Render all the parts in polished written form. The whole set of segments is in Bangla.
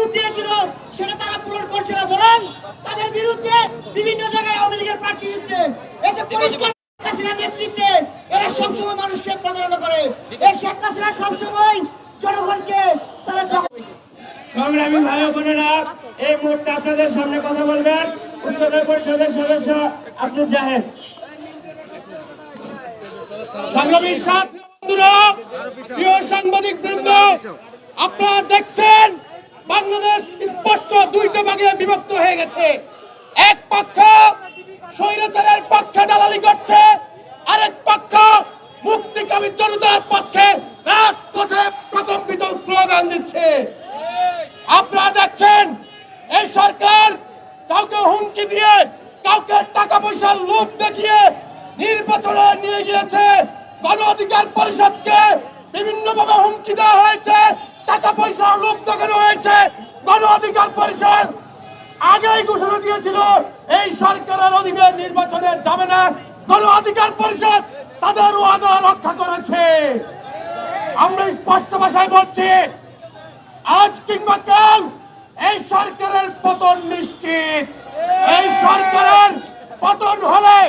সুযোগ দিয়েছিল সেটা তারা পূরণ করছে না, বরং তাদের বিরুদ্ধে বিভিন্ন জায়গায় আওয়ামী লীগের প্রার্থী দিচ্ছে। এতে পরিষ্কার হাসিনার নেতৃত্বে এরা সবসময় মানুষকে প্রতারণা করে। এই শেখ হাসিনা সবসময় জনগণকে তারা সংগ্রামী ভাই বোনেরা, এই মুহূর্তে আপনাদের সামনে কথা বলবেন উচ্চতর পরিষদের সদস্য আব্দুল জাহেদ। সংগ্রামী সাথী বন্ধুরা, প্রিয় সাংবাদিক বৃন্দ, আপনারা দেখছেন বাংলাদেশ স্পষ্ট দুইটা ভাগে বিভক্ত হয়ে গেছে। এক পক্ষ স্বৈরাচারের পক্ষে দালালি করছে, আরেক পক্ষ মুক্তিকামী জনতার পক্ষে রাজপথে প্রকম্পিত স্লোগান দিচ্ছে। আপনারা দেখছেন এই সরকার কাউকে হুমকি দিয়ে, কাউকে টাকা পয়সার লোভ দেখিয়ে নির্বাচনে নিয়ে গিয়েছে। গণ অধিকার পরিষদকে বিভিন্নভাবে হুমকি দেওয়া হয়েছে, টাকা পয়সার লোভ দেখানো হয়েছে। গণ অধিকার পরিষদ আগেই ঘোষণা দিয়েছিল এই সরকারের অধীনে নির্বাচনে যাবে না। গণ অধিকার পরিষদ তাদের ওয়াদা রক্ষা করেছে। আমরা স্পষ্ট ভাষায় বলছি, আজ কিংবা কাল এই সরকারের পতন নিশ্চিত। এই সরকারের পতন হলে,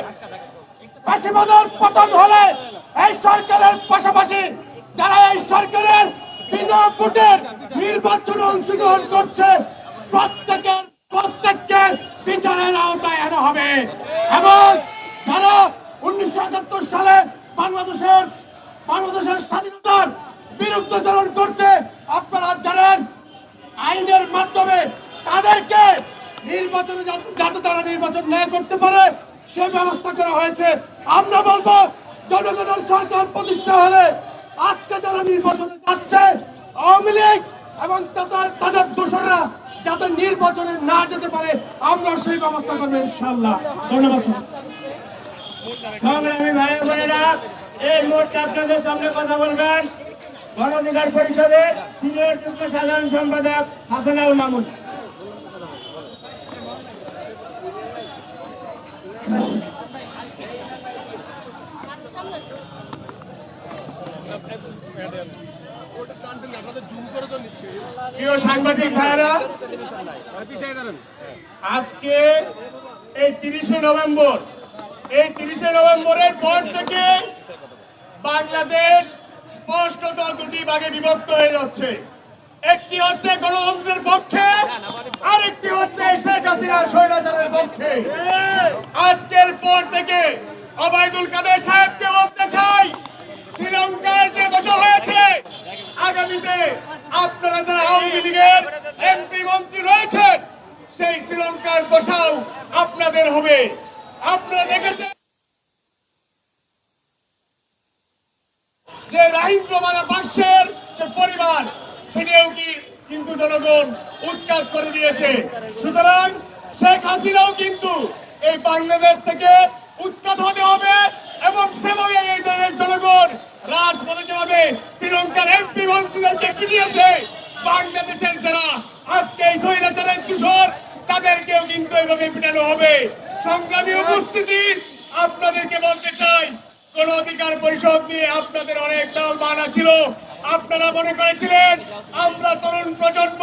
ফ্যাসিবাদের পতন হলে, এই সরকারের পাশাপাশি যারা এই সরকারের বিনা ভোটের নির্বাচনে অংশগ্রহণ করছে প্রত্যেককে বিচারের আওতায় আনা হবে। এবং যারা 1971 সালে বাংলাদেশের স্বাধীনতার বিরুদ্ধাচরণ করছে, আপনারা জানেন আইনের মাধ্যমে তাদেরকে নির্বাচনে যাতে তারা নির্বাচন না করতে পারে সে ব্যবস্থা করা হয়েছে। আমরা বলবো জনগণের সরকার প্রতিষ্ঠা হলে আজকে যারা নির্বাচনে যাচ্ছে আওয়ামী লীগ এবং তাদের দোসররা যাতে নির্বাচনে না যেতে পারে আমরা সেই ব্যবস্থা করবো ইনশাআল্লাহ। ধন্যবাদ। সংগ্রামী ভাই বোনেরা, এই মুহূর্তে আপনাদের সামনে কথা বলবেন গণ অধিকার পরিষদের সিনিয়র যুগ্ম সাধারণ সম্পাদক হাসান আল মামুন। প্রিয় সাংবাদিক ভাইরা, আজকে এই 30শে নভেম্বরের পর থেকে বাংলাদেশ স্পষ্টত দুটি ভাগে বিভক্ত হয়ে যাচ্ছে। একটি হচ্ছে গণতন্ত্রের পক্ষে, আরেকটি হচ্ছে শেখ হাসিনার স্বৈরাচারের পক্ষে। আজকের পর থেকে ওবায়দুল কাদের সাহেবকে বলতে চাই, শ্রীলঙ্কার যে দশা হয়েছে, আগামীতে আপনারা যারা আওয়ামী লীগের এমপি মন্ত্রী রয়েছেন সেই শ্রীলঙ্কার দশাও আপনাদের হবে। আপনারা দেখেছেন যে রাহিন্দ্র মারা পার্শ্বের যে পরিবার, সেটিও কিন্তু জনগণ উৎখাত করে দিয়েছে। সুতরাং শেখ হাসিনাও কিন্তু এই বাংলাদেশ থেকে উৎখাত হতে হবে এবং সেভাবে এই জনগণ রাজপথে যাবে। শ্রীলঙ্কার এমপি মন্ত্রীদেরকে পিটিয়েছে বাংলাদেশের যারা আজকে এই স্বৈরাচারের দূষর, তাদেরকেও কিন্তু এইভাবে পিটানো হবে। সংগ্রামী উপস্থিতি, আপনাদেরকে বলতে চাই, গণ অধিকার পরিষদ নিয়ে আপনাদের অনেক মানা ছিল। আপনারা মনে করেছিলেন আমরা তরুণ প্রজন্ম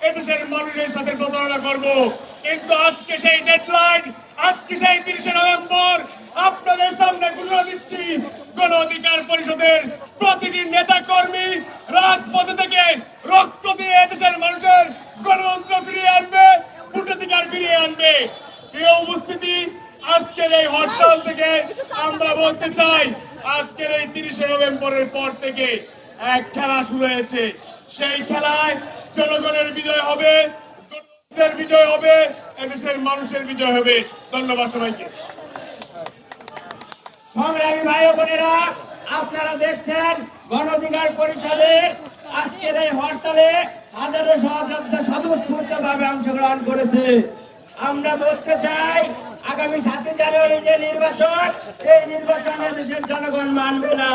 এদেশের মানুষের সাথে প্রতারণা করব, কিন্তু আজকে সেই ডেডলাইন, আজকে সেই 30শে নভেম্বর আপনাদের সামনে ঘোষণা দিচ্ছি, গণ অধিকার পরিষদের প্রতিটি নেতা কর্মী রাজপথে থেকে রক্ত দিয়ে এদেশের মানুষের গণতন্ত্র ফিরিয়ে আনবে, ভোটাধিকার ফিরিয়ে আনবে। প্রিয় উপস্থিতি, আজকের এই হরতাল থেকে আমরা বলতে চাই, আজকের এই 30শে নভেম্বরের পর থেকে এক খেলা শুরু হয়েছে। সেই খেলায় জনগণের বিজয় হবে, গণতন্ত্রের বিজয় হবে, এদেশের মানুষের বিজয় হবে। ধন্যবাদ সবাইকে। সংগ্রামী ভাই বোনেরা, আপনারা দেখছেন গণ অধিকার পরিষদের আজকের এই হরতালে হাজারো সহযোদ্ধা স্বতঃস্ফূর্তভাবে অংশগ্রহণ করেছে। আমরা বলতে চাই, আগামী 7 জানুয়ারি যে নির্বাচন, এই নির্বাচনে দেশের জনগণ মানবে না।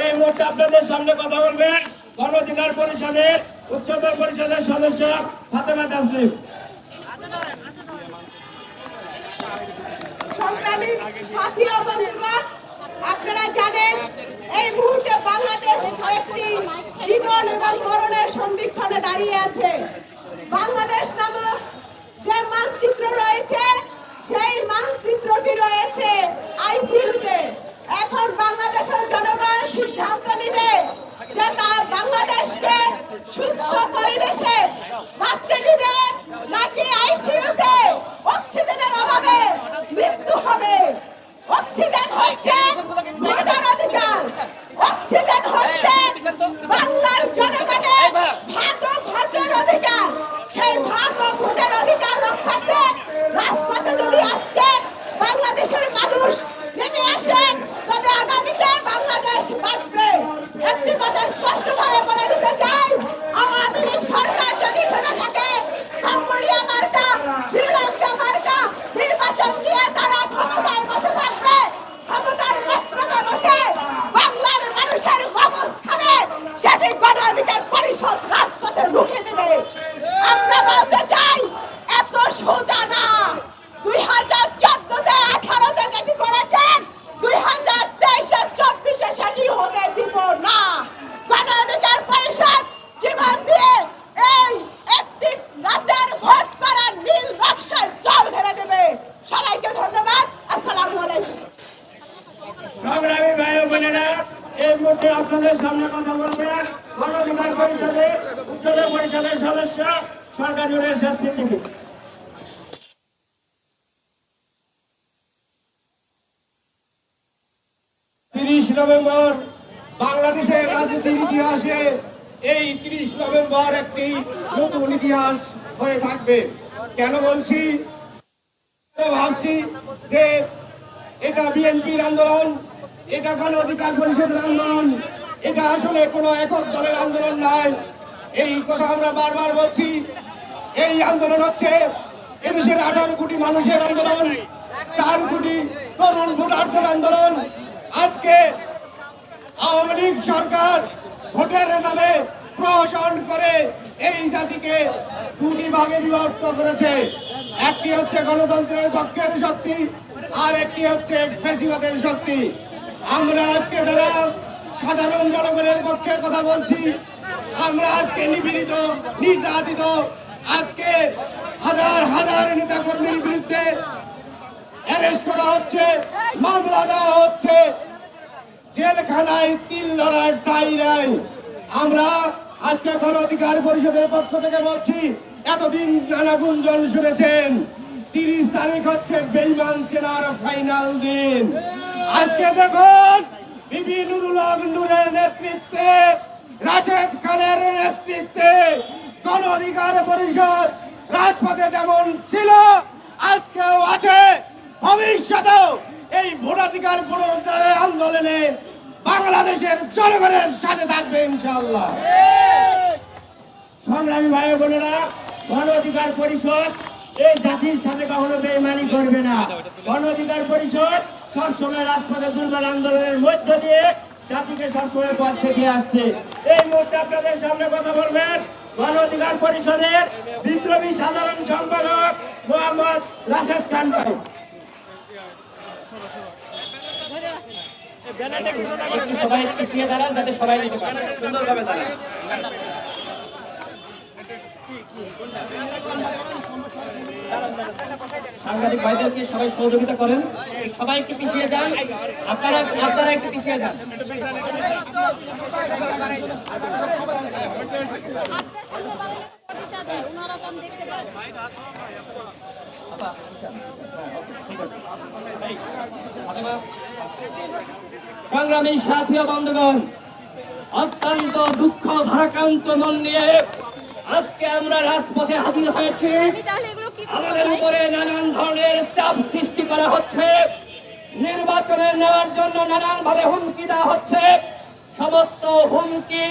এই মুহূর্তে আপনাদের সামনে কথা বলবেন গণ অধিকার পরিষদের উচ্চতর পরিষদের সদস্য ফাতেমা তাসলিম। সংগ্রামী সাথী ও বন্ধুরা, আপনারা জানেন এই মুহূর্তে বাংলাদেশ একটি জীবন এবং মরণের সন্ধিক্ষণে দাঁড়িয়ে আছে। বাংলাদেশ নামক যে মানচিত্র রয়েছে সেই মানচিত্রটি রয়েছে আইসিইউতে। এখন বাংলাদেশের জনগণ সিদ্ধান্ত নেবে যে তার বাংলাদেশকে সুস্থ পরিবেশে থাকতে দিবে নাকি আইসিইউতে অক্সিজেনের অভাবে মৃত্যু হবে। অক্সিজেন হচ্ছে ভোটার অধিকার, অক্সিজেন হচ্ছে বাংলার জনগণের ভাত ও ভোটের অধিকার। সেই ভাত ও ভোটের অধিকার রক্ষার্থে রাজপথে যদি আজকে বাংলাদেশের মানুষ নেমে আসেন তবে আগামীতে বাংলাদেশ বাঁচবে। একটি কথা স্পষ্টভাবে বলে দিতে চাই, আওয়ামী লীগ সরকার যদি ভেবে থাকে কম্বোডিয়া মার্কা, শ্রীলঙ্কা মার্কা নির্বাচন দিয়ে তারা ক্ষমতায় বসে থাকবে, ক্ষমতার মসনদে বসে বাংলার মানুষের মগজ খাবে, সেটি গণ অধিকার পরিষদ রাজপথে রুখে দেবে। আমরা বলতে চাই এত সোজা না। 2014-তে 18-তে যেটি করেছেন 2023-24-এ সেটি হতে দিব না। গণ অধিকার পরিষদ জীবন দিয়ে এই একটি রাতের ভোট করার নীল নকশায় জল ঢেলে দেবে। সবাইকে ধন্যবাদ। আসসালামু আলাইকুম। সংগ্রামী ভাই ও বোনেরা, এই মুহূর্তে আপনাদের সামনে কথা বলবেন গণ অধিকার পরিষদের উচ্চতর পরিষদের সদস্য সরকারি সিদ্দিকী। 30 নভেম্বর বাংলাদেশের রাজনীতির ইতিহাসে এই 30 নভেম্বর একটি নতুন ইতিহাস হয়ে থাকবে। কেন বলছি? ভাবছি যে এটা বিএনপির আন্দোলন, এটা গণ অধিকার পরিষদের আন্দোলন, এটা আসলে কোনো একক দলের আন্দোলন নয়। এই কথা আমরা বারবার বলছি। এই আন্দোলন হচ্ছে এদেশের 18 কোটি মানুষের আন্দোলন, 4 কোটি তরুণ ভোটারদের আন্দোলন। আজকে আওয়ামী লীগ সরকার ভোটের নামে প্রহসন করে এই জাতিকে দুটি ভাগে বিভক্ত করেছে। একটি হচ্ছে গণতন্ত্রের পক্ষের শক্তি, আর একটি হচ্ছে ফ্যাসিবাদের শক্তি। আমরা আজকে যারা সাধারণ জনগণের পক্ষে কথা বলছি, আমরা আজকে নিপীড়িত, নির্যাতিত, আজকে হাজার হাজার নেতাকর্মীর বিরুদ্ধে অ্যারেস্ট করা হচ্ছে, মামলা দেওয়া হচ্ছে, জেলখানায় তিল লড়ার ঠাঁই নাই। আমরা আজকে গণ অধিকার পরিষদের পক্ষ থেকে বলছি, এতদিন নানা গুঞ্জন শুনেছেন, 30 তারিখ হচ্ছে বেঈমান চেনার ফাইনাল দিন। আজকে দেখুন বিবি নুরুল হক নূরের নেতৃত্বে, রাশেদ খানের নেতৃত্বে গণ অধিকার পরিষদ রাজপথে যেমন ছিল আজকেও আছে, ভবিষ্যতেও এই ভোটাধিকার পুনরুদ্ধারের আন্দোলনে বাংলাদেশের জনগণের সাথে থাকবে ইনশাআল্লাহ। সংগ্রামী ভাই বোনেরা, গণ অধিকার পরিষদ এই জাতির সাথে কখনো বেইমানি করবে না। গণ অধিকার পরিষদ সবসময় রাজপথে দুর্বল আন্দোলনের মধ্য দিয়ে জাতিকে সবসময় পথ থেকে আসছে। এই মুহূর্তে আপনাদের সামনে কথা বলবেন গণ অধিকার পরিষদের বিপ্লবী সাধারণ সম্পাদক মোহাম্মদ রাশেদ খান ভাই। সবাই পিছিয়ে দাঁড়ান যাতে সবাই নিতে পারে, সুন্দরভাবে দাঁড়ান। সাংবাদিক ভাইদেরকে সবাই সহযোগিতা করেন, সবাই একটু পিছিয়ে যান, আপনারা একটু পিছিয়ে যান। সংগ্রামী সাথী ও বন্ধুগণ, অত্যন্ত দুঃখ ভারাক্রান্ত মন নিয়ে আজকে আমরা রাজপথে হাজির হয়েছি। আমাদের উপরে নানান ধরনের চাপ সৃষ্টি করা হচ্ছে, নির্বাচনে নেওয়ার জন্য নানান ভাবে হুমকি দেওয়া হচ্ছে। সমস্ত হুমকি,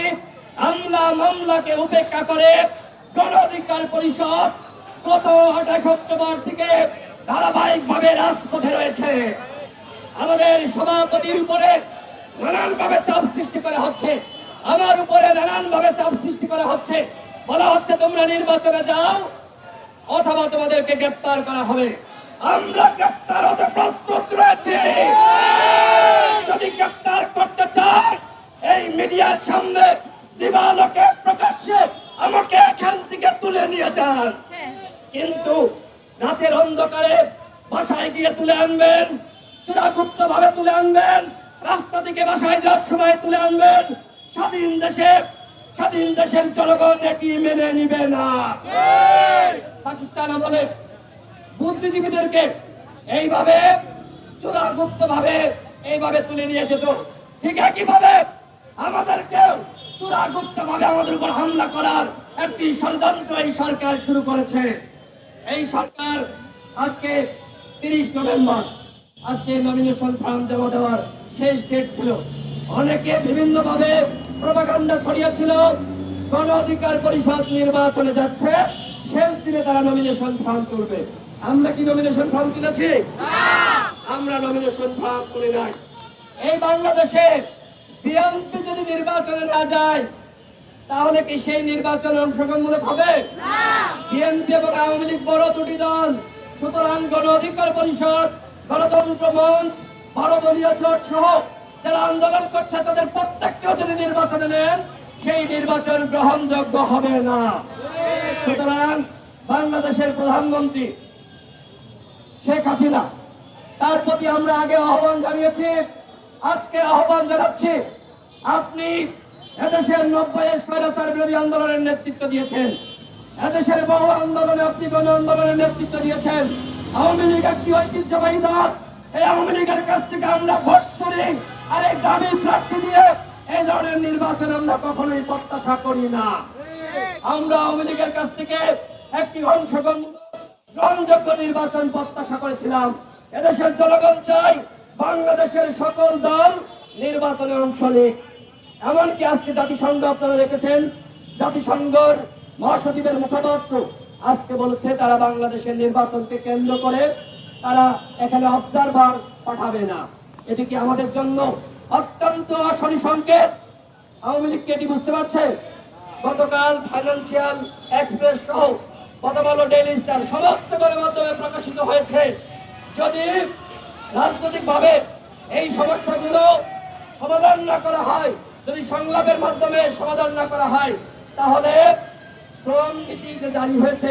হামলা মামলাকে উপেক্ষা করে গণ অধিকার পরিষদ গত 28 অক্টোবর থেকে ধারাবাহিক ভাবে রাজপথে রয়েছে। আমাদের সভাপতির উপরে নানান ভাবে চাপ সৃষ্টি করা হচ্ছে, আমার উপরে নানান ভাবে চাপ সৃষ্টি করা হচ্ছে। বলা হচ্ছে তোমরা নির্বাচনে যাও অথবা তোমাদেরকে গ্রেফতার করা হবে। আমরা গ্রেফতার হতে প্রস্তুত রয়েছি। যদি গ্রেফতার করতে চান এই মিডিয়ার সামনে দিবালোকে প্রকাশ্যে আমাকে এখান থেকে তুলে নিয়ে যান, কিন্তু রাতের অন্ধকারে বাসায় গিয়ে তুলে আনবেন, চূড়াগুপ্ত ভাবে তুলে আনবেন, রাস্তা থেকে বাসায় যাওয়ার সময় তুলে আনবেন। স্বাধীন দেশের জনগণ এটি মেনে নিবে না। পাকিস্তান আমলে বুদ্ধিজীবীদেরকে এইভাবে চূড়াগুপ্ত ভাবে এইভাবে তুলে নিয়ে যেত, ঠিক একইভাবে আমাদেরকেও চূড়াগুপ্ত ভাবে আমাদের উপর হামলা করার একটি ষড়যন্ত্র এই সরকার শুরু করেছে। এই সরকার আজকে 30 নভেম্বর, আজকে নমিনেশন ফর্ম জমা দেওয়ার শেষ ডেট ছিল। অনেকে বিভিন্ন ভাবে প্রপাগান্ডা ছড়িয়েছিল গণ অধিকার পরিষদ নির্বাচনে যাচ্ছে, শেষ দিনে তারা নমিনেশন ফর্ম তুলবে। আমরা কি নমিনেশন ফর্ম তুলেছি? আমরা নমিনেশন ফর্ম তুলে নাই। এই বাংলাদেশে বিএনপি যদি নির্বাচনে না যায় তাহলে কি সেই নির্বাচনে অংশগ্রহণমূলক হবে? বিএনপি এবং আওয়ামী লীগ বড় দুটি দল, সুতরাং গণ অধিকার পরিষদ, গণতন্ত্র মঞ্চ, 12 দলীয় জোট সহ যারা আন্দোলন করছে তাদের প্রত্যেককেও যদি নির্বাচনে নেন সেই নির্বাচন গ্রহণযোগ্য হবে না। সুতরাং বাংলাদেশের প্রধানমন্ত্রী শেখ হাসিনা, তার প্রতি আমরা আগে আহ্বান জানিয়েছি, আজকে আহ্বান জানাচ্ছি। আপনি এদেশের 90-এর স্বৈরাচার বিরোধী আন্দোলনের নেতৃত্ব দিয়েছেন, এদেশের বহু আন্দোলনে আপনি গণ আন্দোলনের নেতৃত্ব দিয়েছেন। আওয়ামী লীগ একটি ঐতিহ্যবাহী দল, এই আওয়ামী লীগের কাছ থেকে আমরা ভোট চুরি আর এই দামি প্রার্থী দিয়ে এই ধরনের নির্বাচন আমরা কখনোই প্রত্যাশা করি না। আমরা আওয়ামী লীগের কাছ থেকে একটি গ্রহণযোগ্য নির্বাচন প্রত্যাশা করেছিলাম। এদেশের জনগণ চাই বাংলাদেশের সকল দল নির্বাচনে অংশ নিক। এমনকি আজকে জাতিসংঘ, আপনারা দেখেছেন, জাতিসংঘের মহাসচিবের মুখপাত্র আজকে বলেছে তারা বাংলাদেশের নির্বাচনকে কেন্দ্র করে তারা এখানে অবজারভার পাঠাবে না। এটি কি আমাদের জন্য অত্যন্ত অশনি সংকেত? আওয়ামী লীগ এটি বুঝতে পারছে? গতকাল ফাইন্যান্সিয়াল এক্সপ্রেস সহ গতকাল ডেইলি স্টার সমস্ত গণমাধ্যমে প্রকাশিত হয়েছে, যদি রাজনৈতিকভাবে এই সমস্যাগুলো সমাধান না করা হয়, যদি সংলাপের মাধ্যমে সমাধান না করা হয়, তাহলে শ্রম নীতি যে জারি হয়েছে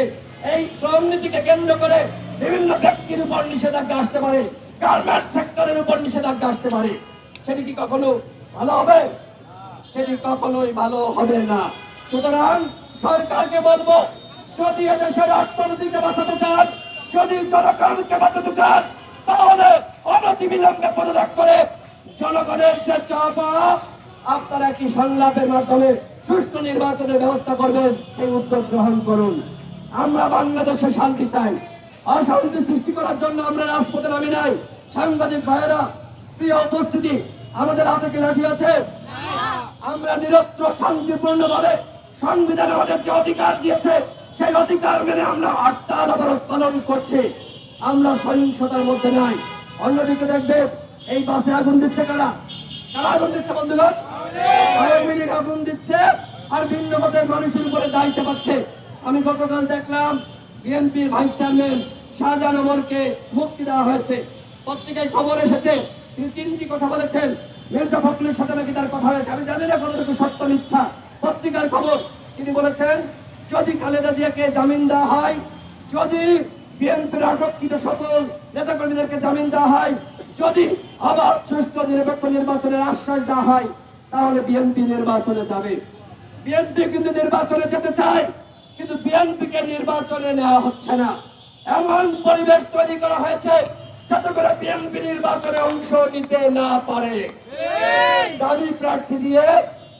এই শ্রম নীতিকে কেন্দ্র করে বিভিন্ন ব্যক্তির উপর নিষেধাজ্ঞা আসতে পারে, গার্মেন্টস সেক্টরের উপর নিষেধাজ্ঞা আসতে পারে। সেটি কি কখনো ভালো হবে? সেটি কখনোই ভালো হবে না। সুতরাং সরকারকে বলবো, যদি এদেশের অর্থনীতিকে বাঁচাতে চান, যদি জনগণকে বাঁচাতে চান, তাহলে অনতিবিলম্বে পদত্যাগ করে জনগণের যে চাপা আপনারা কি সংলাপের মাধ্যমে সুষ্ঠু নির্বাচনের ব্যবস্থা করবেন, সেই উদ্যোগ গ্রহণ করুন। আমরা বাংলাদেশে শান্তি চাই, অশান্তি সৃষ্টি করার জন্য আমরা রাজপথে নামি নাই। সাংবাদিক ভাইয়েরা, প্রিয় উপস্থিতি, আমাদের হাতে কি লাঠি আছে? আমরা নিরস্ত্র শান্তিপূর্ণ ভাবে সংবিধান আমাদের যে অধিকার দিয়েছে সেই অধিকার মেনে আমরা হরতাল অবরোধ পালন করছি। আমরা সহিংসতার মধ্যে নাই। অন্যদিকে দেখবে এই বাসে আগুন দিচ্ছে কারা? কারা আগুন দিচ্ছে বন্ধুগণ? আওয়ামী লীগ আগুন দিচ্ছে আর ভিন্ন মতের মানুষের উপরে দায়িত্ব পাচ্ছে। আমি গতকাল দেখলাম বিএনপির ভাইস চেয়ারম্যান শাহজাহান ওমরকে মুক্তি দেওয়া হয়েছে। পত্রিকায় খবর এসেছে তিনি 3টি কথা বলেছেন। মির্জা ফখরুলের সাথে নাকি তার কথা হয়েছে, আমি জানি না কতটুকু সত্য মিথ্যা, পত্রিকার খবর। তিনি বলেছেন যদি খালেদা জিয়াকে জামিন দেওয়া হয়, যদি বিএনপির আটককৃত সকল নেতাকর্মীদেরকে জামিন দেওয়া হয়, যদি আবার সুষ্ঠু নিরপেক্ষ নির্বাচনের আশ্বাস দেওয়া হয়, তাহলে বিএনপি নির্বাচনে যাবে। বিএনপি কিন্তু নির্বাচনে যেতে চায়, কিন্তু বিএনপিকে নির্বাচনে নেওয়া হচ্ছে না। এমন পরিবেশ তৈরি করা হয়েছে যাতে করে বিএনপি নির্বাচনে অংশ নিতে না পারে। দাবি প্রার্থী দিয়ে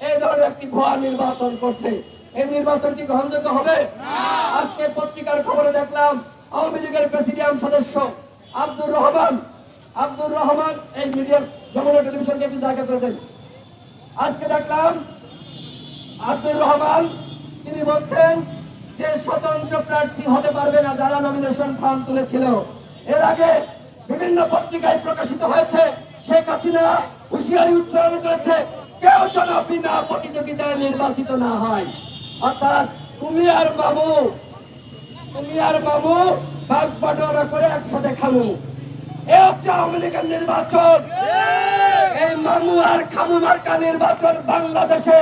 এই ধরনের একটি ভুয়া নির্বাচন করছে। এই নির্বাচন কি গ্রহণযোগ্য হবে? আজকে পত্রিকার খবরে দেখলাম আওয়ামী লীগের প্রেসিডিয়াম সদস্য আব্দুর রহমান এই মিডিয়ার যমুনা টেলিভিশনকে একটি জায়গা করেছেন। আজকে দেখলাম আব্দুর রহমান তিনি বলছেন যে স্বতন্ত্র প্রার্থী হতে পারবে না যারা নমিনেশন ফর্ম তুলেছিল। এর আগে বিভিন্ন পত্রিকায় প্রকাশিত হয়েছে শেখ হাসিনা হুঁশিয়ারি উচ্চারণ করেছে কেউ যেন বিনা প্রতিযোগিতায় নির্বাচিত না হয়। অর্থাৎ তুমি আর মামু ভাগ বাটোয়ারা করে একসাথে খামু, এ হচ্ছে আওয়ামী লীগের নির্বাচন। এই মামু আর খামু মার্কা নির্বাচন বাংলাদেশে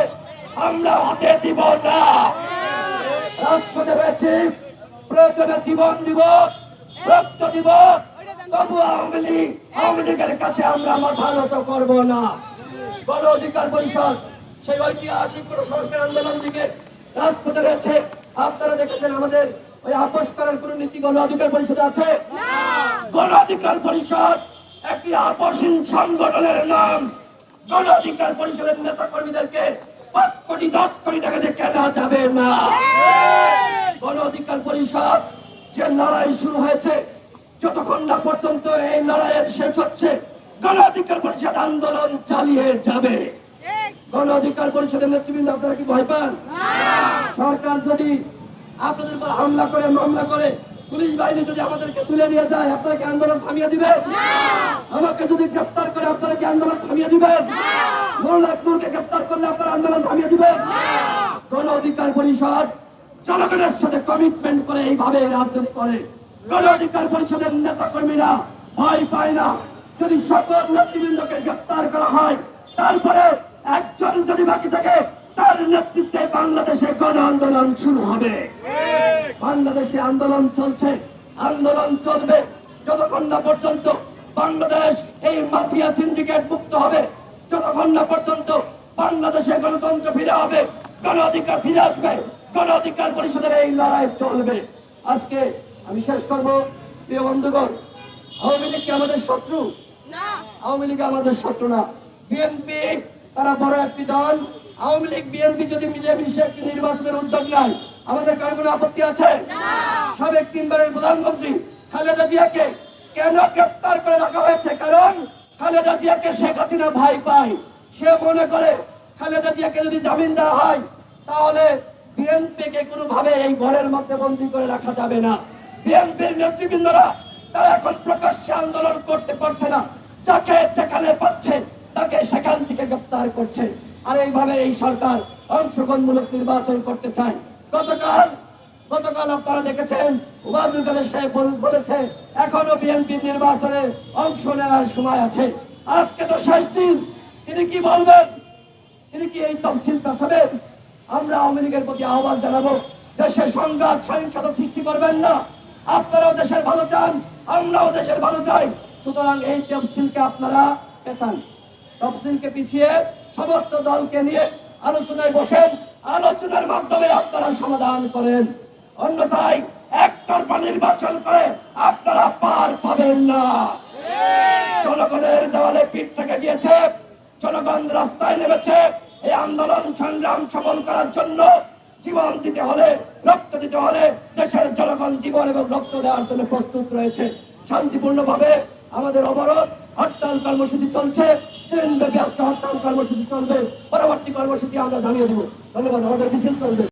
আমরা হতে দিব না। রাজপথে রয়েছি, প্রয়োজনে জীবন দিব, রক্ত দিব, তবু আওয়ামী লীগের কাছে আমরা মাথা নত করব না। গণ অধিকার পরিষদ সেই ঐতিহাসিক সংস্কার আন্দোলন থেকে রাজপথে রয়েছে। আপনারা দেখেছেন আমাদের ওই আপোষ করার কোন নীতি গণ অধিকার পরিষদে আছে? গণ অধিকার পরিষদ একটি আপোষহীন সংগঠনের নাম। গণ অধিকার পরিষদের নেতা কর্মীদেরকে 5 কোটি 10 কোটি টাকা দিয়ে কেনা যাবে না। গণ অধিকার পরিষদ যে লড়াই শুরু হয়েছে, যতক্ষণ না পর্যন্ত এই লড়াইয়ের শেষ হচ্ছে, গণ অধিকার পরিষদ আন্দোলন চালিয়ে যাবে। গণ অধিকার পরিষদের নেতৃবৃন্দ, আপনারা কি ভয় পান? সরকার যদি আপনাদের উপর হামলা করে, মামলা করে, পুলিশ বাহিনী যদি আমাদেরকে তুলে নিয়ে যায়, আপনারা কি আন্দোলন থামিয়ে দিবেন? আমাকে যদি গ্রেফতার করে, আপনারা কি আন্দোলন থামিয়ে দিবেন? মোল্লাকে গ্রেফতার করলে আপনারা আন্দোলন থামিয়ে দিবেন? গণ অধিকার পরিষদ জনগণের সাথে কমিটমেন্ট করে এইভাবে রাজনীতি করে। গণ অধিকার পরিষদের নেতা কর্মীরা ভয় পায় না। যদি সকল নেতৃবৃন্দকে গ্রেফতার করা হয়, তারপরে একজন যদি বাকি থাকে, তার নেতৃত্বে বাংলাদেশে গণ আন্দোলন শুরু হবে। বাংলাদেশে আন্দোলন চলছে, আন্দোলন চলবে যতক্ষণ না পর্যন্ত বাংলাদেশ এই মাফিয়া সিন্ডিকেট মুক্ত হবে, যতক্ষণ না পর্যন্ত বাংলাদেশে গণতন্ত্র ফিরে হবে, গণ অধিকার ফিরে আসবে। গণ অধিকার পরিষদের এই লড়াই চলবে। আজকে আমি শেষ করবো, প্রিয় বন্ধুগণ, আওয়ামী লীগ কি আমাদের শত্রু? আওয়ামী লীগ আমাদের শত্রু না। বিএনপি তারা বড় একটি দল। আওয়ামী লীগ বিএনপি যদি মিলেমিশে একটি নির্বাচনের উদ্যোগ নেয়, আমাদের কার কোনো আপত্তি আছে? সাবেক 3 বারের প্রধানমন্ত্রী খালেদা জিয়াকে কেন গ্রেফতার করে রাখা হয়েছে? কারণ খালেদা জিয়াকে শেখ হাসিনা ভয় পায়। সে মনে করে খালেদা জিয়াকে যদি জামিন দেওয়া হয়, তাহলে বিএনপিকে কোনোভাবে এই ঘরের মধ্যে বন্দী করে রাখা যাবে না। বিএনপির নেতৃবৃন্দরা তারা এখন প্রকাশ্যে আন্দোলন করতে পারছে না, যাকে যেখানে পাচ্ছে তাকে সেখান থেকে গ্রেফতার করছে। আর এইভাবে এই সরকার অংশগ্রহণমূলক নির্বাচন করতে চায়। গতকাল আপনারা দেখেছেন, ওবায়দুল কাদের সাহেব বলেছে এখনো বিএনপি নির্বাচনে অংশ নেওয়ার সময় আছে। আজকে তো শেষ দিন। তিনি কি বলবেন? তিনি কি এই তফসিল পেছাবেন? আমরা আওয়ামী লীগের প্রতি আহ্বান জানাবো, দেশে সংঘাত সহিংসতা সৃষ্টি করবেন না। আপনারাও দেশের ভালো চান, আমরাও দেশের ভালো চাই। সুতরাং এই তফসিলকে আপনারা পেছান, তফসিলকে পিছিয়ে সমস্ত দলকে নিয়ে আলোচনায় বসেন, আলোচনার মাধ্যমে আপনারা সমাধান করেন। অন্যথায় একতরফা নির্বাচন করে আপনারা পার পাবেন না। জনগণের দেওয়ালে পিঠ থেকে গিয়েছে, জনগণ রাস্তায় নেমেছে। এই আন্দোলন সংগ্রাম সফল করার জন্য জীবন দিতে হলে, রক্ত দিতে হলে দেশের জনগণ জীবন এবং রক্ত দেওয়ার জন্য প্রস্তুত রয়েছে। শান্তিপূর্ণভাবে আমাদের অবরোধ হরতাল কর্মসূচি চলছে, দিনব্যাপী আজকে হরতাল কর্মসূচি চলবে। পরবর্তী কর্মসূচি আমরা জানিয়ে দেব। ধন্যবাদ। আমাদের মিছিল চলবে।